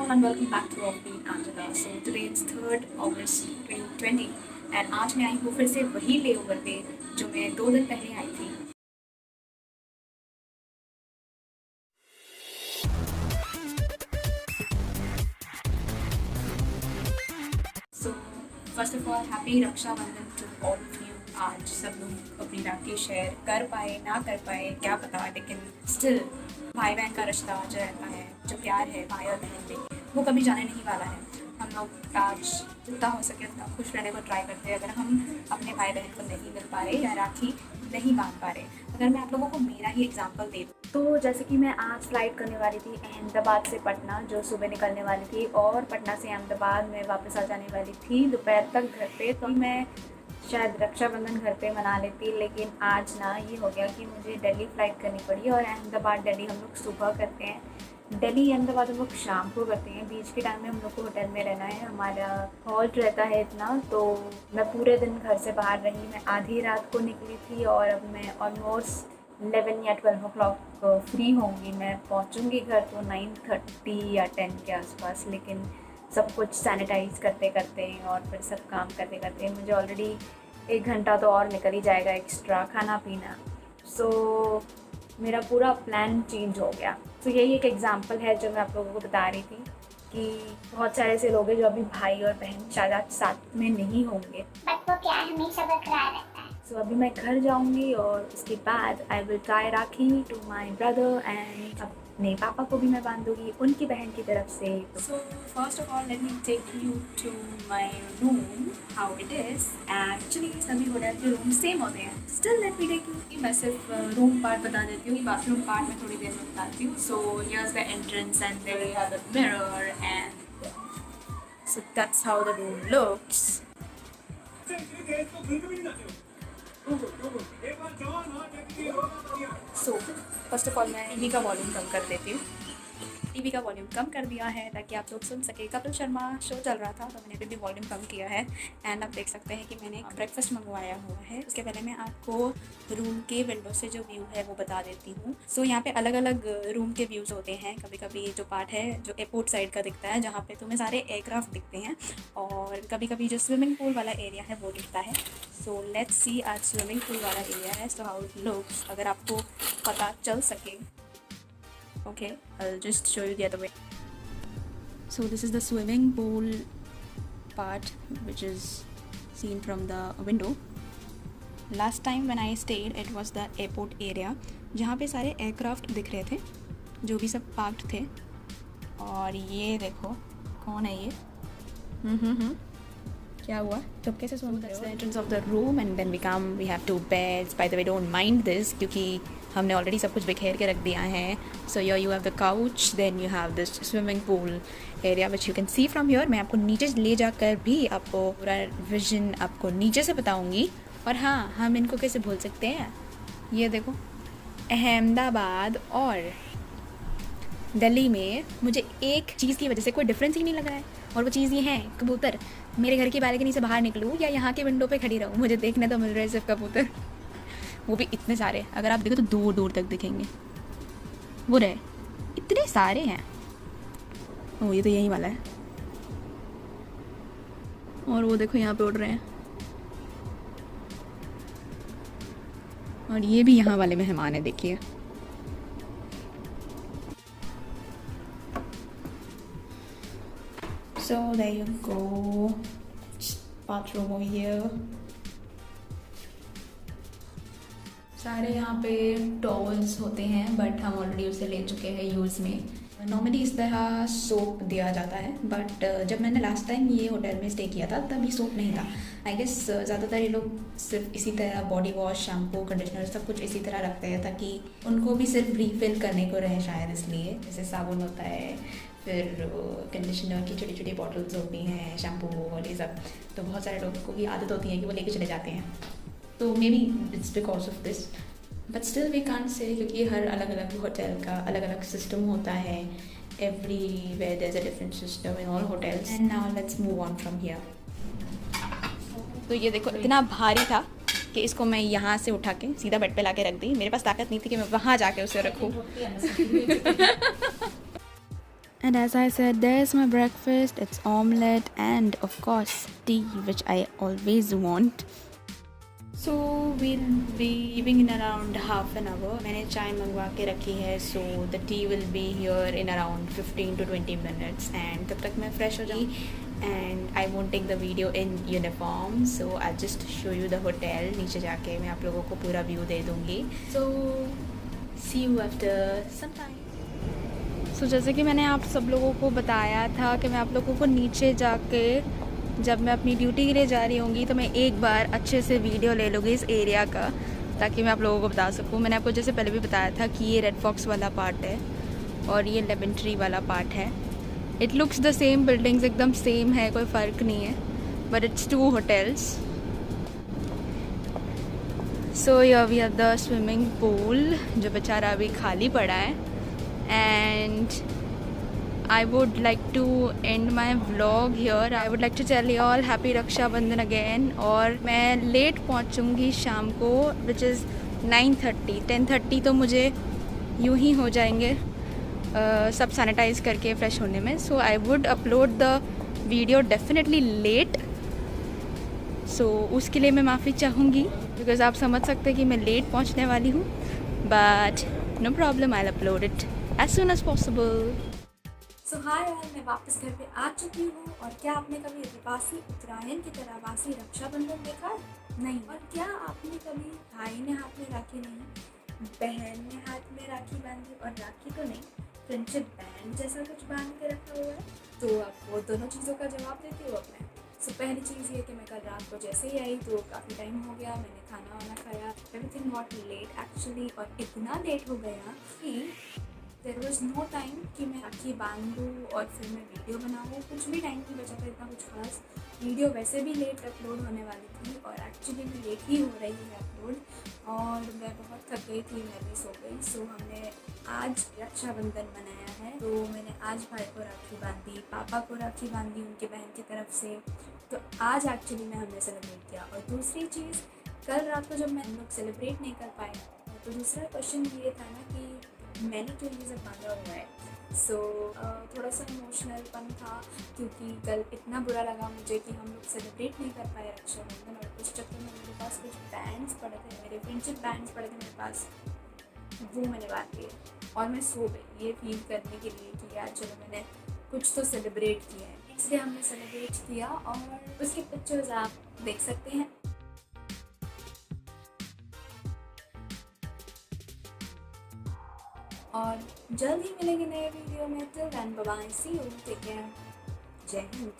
everyone and welcome back to Offbeat Angela. So today it's 3rd August 2020 and आज मैं आई हूँ फिर से वही लेओवर पे जो मैं 2 दिन पहले आई थी. So first of all happy Rakshabandhan to all of you. आज सब लोग अपनी राखी शेयर कर पाए ना कर पाए क्या पता, लेकिन स्टिल भाई बहन का रिश्ता जो रहता है, जो प्यार है भाई और बहन में, वो कभी जाने नहीं वाला है. हम लोग आज जितना हो सके उतना खुश रहने को ट्राई करते हैं. अगर हम अपने भाई बहन को नहीं मिल पा रहे या राखी नहीं बांध पा रहे, अगर मैं आप लोगों को मेरा ही एग्जांपल दे दूँ तो जैसे कि मैं आज फ्लाइट करने वाली थी अहमदाबाद से पटना, जो सुबह निकलने वाली थी, और पटना से अहमदाबाद में वापस आ जाने वाली थी दोपहर तक घर पे. तो मैं शायद रक्षाबंधन घर पे मना लेती, लेकिन आज ना ये हो गया कि मुझे दिल्ली फ़्लाइट करनी पड़ी. और अहमदाबाद दिल्ली हम लोग सुबह करते हैं, दिल्ली अहमदाबाद हम लोग शाम को करते हैं. बीच के टाइम में हम लोग को होटल में रहना है, हमारा हॉल्ट रहता है इतना. तो मैं पूरे दिन घर से बाहर रही, मैं आधी रात को निकली थी और अब मैं ऑलमोस्ट 11 या 12 ओ क्लॉक फ्री होंगी. मैं पहुंचूंगी घर तो 9:30 या 10 के आसपास. लेकिन सब कुछ सैनिटाइज़ करते करते और फिर सब काम करते करते मुझे ऑलरेडी 1 घंटा तो और निकल ही जाएगा एक्स्ट्रा खाना पीना. सो मेरा पूरा प्लान चेंज हो गया. तो यही एक एग्जांपल है जो मैं आप लोगों को बता रही थी कि बहुत सारे ऐसे लोग हैं जो अभी भाई और बहन शायद आज साथ में नहीं होंगे, बट वो क्या हमेशा बरकरार रहता है. सो अभी मैं घर जाऊंगी और उसके बाद I will tie rakhi to my brother and अपने पापा को भी मैं बांधूंगी उनकी बहन की तरफ से. So first of all let me take you to my room how it is. Actually सभी होटल के रूम सेम होते हैं. Still let me take you. मैं सिर्फ रूम पार्ट बता देती हूँ, बाथरूम पार्ट में थोड़ी देर में बताती हूँ. So here's the entrance and there we have the mirror and so that's how the room looks. So first of all मैं टीवी का वॉल्यूम कम कर देती हूँ. टीवी का वॉल्यूम कम कर दिया है ताकि आप लोग सुन सके. कपिल शर्मा शो चल रहा था तो मैंने भी वॉल्यूम कम किया है. एंड आप देख सकते हैं कि मैंने ब्रेकफास्ट मंगवाया हुआ है. उसके पहले मैं आपको रूम के विंडो से जो व्यू है वो बता देती हूँ. सो यहाँ पे अलग अलग रूम के व्यूज़ होते हैं. कभी कभी जो पार्ट है जो एयरपोर्ट साइड का दिखता है, जहाँ पे तुम्हें सारे एयरक्राफ्ट दिखते हैं, और कभी कभी जो स्विमिंग पूल वाला एरिया है वो दिखता है. सो लेट्स सी आज स्विमिंग पूल वाला एरिया है. सो हाउ इट लुक्स, अगर आपको पता चल सके. Okay, I'll just show you the other way. So this is the swimming pool part which is seen from the window. Last time when I stayed it was the airport area जहाँ पे सारे aircraft दिख रहे थे जो भी सब parked थे. और ये देखो कौन है ये. क्या हुआ, तो कैसे सुन. That's the entrance of the room and then we have 2 beds. By the way, don't mind this क्योंकि हमने ऑलरेडी सब कुछ बिखेर के रख दिया है. So your you have the couch, then you have this swimming pool area which you can see from here. मैं आपको नीचे ले जाकर भी आपको पूरा विजन आपको नीचे से बताऊंगी. और हाँ, हम इनको कैसे भूल सकते हैं. ये देखो अहमदाबाद और दिल्ली में मुझे एक चीज़ की वजह से कोई डिफरेंस ही नहीं लग रहा है, और वो चीज़ ये है कबूतर. मेरे घर की बालकनी से बाहर निकलूँ या यहाँ के विंडो पे खड़ी रहूँ, मुझे देखने तो मिल रहे हैं सिर्फ कबूतर. वो भी इतने सारे, अगर आप देखो तो दूर दूर तक दिखेंगे. वो रहे इतने सारे हैं. ओ ये तो यही वाला है. और वो देखो यहाँ पे उड़ रहे हैं. और ये भी यहाँ वाले मेहमान है, देखिए. So there you go. Bathroom over here. सारे यहाँ पे टॉवल्स होते हैं बट हम ऑलरेडी उसे ले चुके हैं यूज़ में. नॉर्मली इस तरह सोप दिया जाता है, बट जब मैंने लास्ट टाइम ये होटल में स्टे किया था तब ये सोप नहीं था. आई गेस ज़्यादातर ये लोग सिर्फ इसी तरह बॉडी वॉश, शैम्पू, कंडीशनर सब कुछ इसी तरह रखते हैं ताकि उनको भी सिर्फ रिफिल करने को रहे शायद. इसलिए जैसे साबुन होता है, फिर कंडीशनर की छोटी छोटी बॉटल्स होती हैं, शैम्पू और ये सब. तो बहुत सारे लोगों को भी आदत होती है कि वो लेके चले जाते हैं. तो maybe it's because of this, but still we can't say, क्योंकि हर अलग अलग होटल का अलग अलग सिस्टम होता है. Everywhere there is a different system in all hotels. And now let's move on from here. तो ये देखो इतना भारी था कि इसको मैं यहाँ से उठा के सीधा बेड पे ला के रख दी. मेरे पास ताकत नहीं थी कि मैं वहाँ जाके उसे रखूँ. And as I said, there's my breakfast. It's omelette and of course tea, which I always want. So we'll be leaving in around half an hour. मैंने चाय मंगवा के रखी है, so the tea will be here in around 15 to 20 minutes. And तब तक मैं fresh हो जाऊँगी and I won't take the video in uniform, so I'll just show you the hotel. नीचे जाके मैं आप लोगों को पूरा view दे दूँगी. So see you after some time. सो जैसे कि मैंने आप सब लोगों को बताया था कि मैं आप लोगों को नीचे जाके जब मैं अपनी ड्यूटी के लिए जा रही होंगी तो मैं एक बार अच्छे से वीडियो ले लूँगी इस एरिया का, ताकि मैं आप लोगों को बता सकूँ. मैंने आपको जैसे पहले भी बताया था कि ये रेड फॉक्स वाला पार्ट है और ये लेमन ट्री वाला पार्ट है. It looks the same, buildings एकदम सेम है, कोई फ़र्क नहीं है, but it's 2 hotels. So here we have the swimming pool जो बेचारा अभी खाली पड़ा है. And I would like to end my vlog here. I would like to tell you all happy Raksha Bandhan again. और मैं लेट पहुंचूंगी शाम को, which is 9:30. 10:30 तो मुझे यूं ही हो जाएंगे सब सैनिटाइज़ करके फ्रेश होने में. So I would upload the video definitely late. So उसके लिए मैं माफ़ी चाहूँगी because आप समझ सकते हैं कि मैं लेट पहुंचने वाली हूँ. But no problem, I'll upload it as soon as possible. So hi all, मैं वापस घर पे आ चुकी हूँ. और क्या आपने कभी वासी उत्तरायण की तरह वासी रक्षाबंधन देखा? नहीं. और क्या आपने कभी भाई ने हाथ में राखी नहीं, बहन ने हाथ में राखी बांधी, और राखी तो नहीं, फ्रेंडशिप बैंड जैसा कुछ बांध के रखा हुआ है? तो आप वो दोनों चीज़ों का जवाब देती हो अपने. सो पहली चीज़ ये कि मैं कल रात को जैसे ही आई तो काफ़ी टाइम हो गया, मैंने खाना वाना खाया, एवरीथिंग गॉट लेट एक्चुअली. और इतना लेट हो गया कि देयर वॉज नो टाइम कि मैं राखी बांधूँ और फिर मैं वीडियो बनाऊँ. कुछ भी टाइम नहीं बचा था इतना कुछ खास. वीडियो वैसे भी लेट अपलोड होने वाली थी और एक्चुअली में लेट ही हो रही है अपलोड. और मैं बहुत थक गई थी, मैं भी सो गई. सो हमने आज रक्षाबंधन मनाया है. तो मैंने आज भाई को राखी बांधी, पापा को राखी बांधी उनके बहन की तरफ से. तो आज एक्चुअली में हमने सेलिब्रेट किया. और दूसरी चीज़, कल रात को जब मैं लोग सेलिब्रेट नहीं कर पाए तो दूसरा क्वेश्चन ये था ना कि मैंने क्यों ये सब बांधा हुआ है. सो थोड़ा सा इमोशनलपन था क्योंकि कल इतना बुरा लगा मुझे कि हम लोग सेलिब्रेट नहीं कर पाए रक्षाबंधन. और उस चक्कर में मेरे पास कुछ बैंड्स पड़े थे, मेरे फ्रेंडशिप बैंड्स पड़े थे मेरे पास, वो मैंने बांध दिए. और मैं सो गई ये फील करने के लिए कि यार चलो मैंने कुछ तो सेलिब्रेट किया है. इसलिए हमने सेलिब्रेट किया और उसके पिक्चर्स आप देख सकते हैं. और जल्द ही मिलेंगे नए वीडियो में. Till then bye bye, see you, take care, जय हिंद.